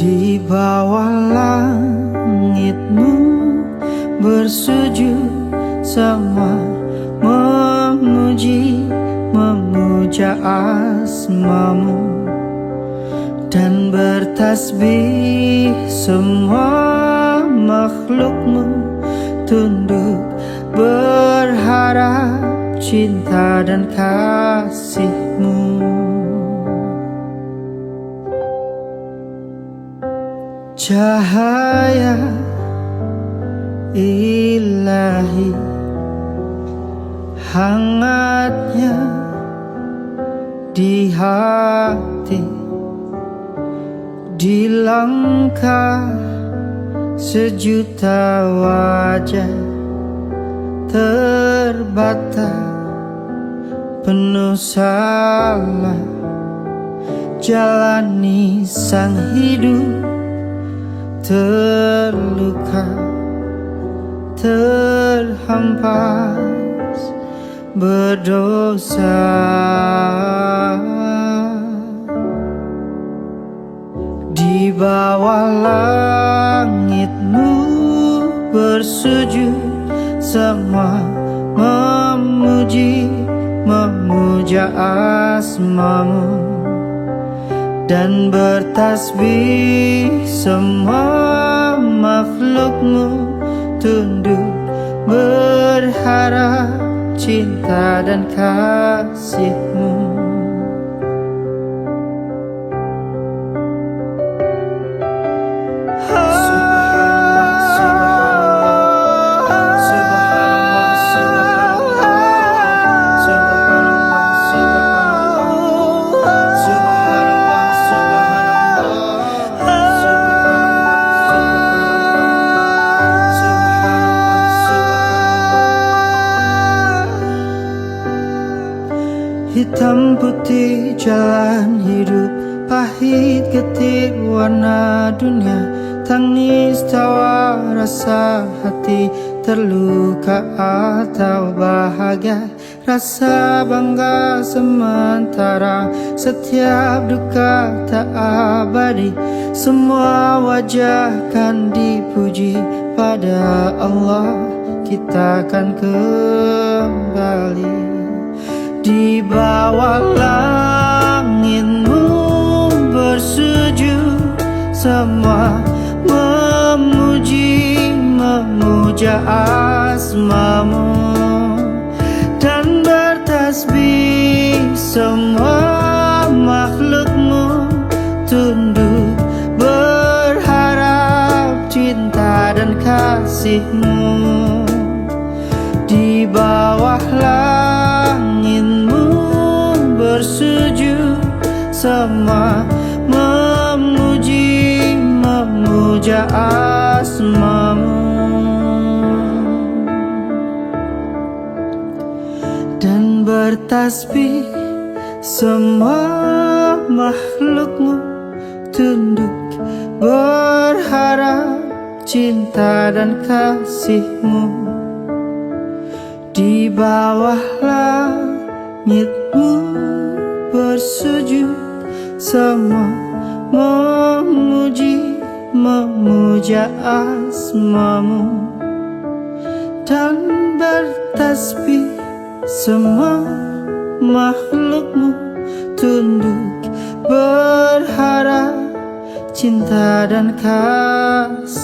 Di bawah langitmu bersujud semua, memuji, memuja asmamu, dan bertasbih semua makhlukmu, tunduk berharap cinta dan kasihmu. Cahaya ilahi, hangatnya di hati, di langkah sejuta wajah terbata, penuh salah jalani sang hidup, terluka, terhempas berdosa. Di bawah langitmu bersujud semua, memuji, memuja asmamu, dan bertasbih semua makhlukmu, tunduk berharap cinta dan kasihmu. Hitam putih jalan hidup, pahit getir warna dunia, tangis tawa rasa hati, terluka atau bahagia, rasa bangga sementara, setiap duka tak abadi, semua wajah kan dipuji, pada Allah kita akan kembali. Di bawah langitmu bersujud semua, memuji, memuja asmamu, dan bertasbih semua makhlukmu, tunduk berharap cinta dan kasihmu. Di bawah langitmu bersujud semua, memuji, memuja asmamu, dan bertasbih semua makhlukmu, tunduk berharap cinta dan kasihmu. Di bawah langitmu bersujud semua, memuji, memuja asmamu, dan bertasbih semua makhlukmu, tunduk berharap cinta dan kasihmu.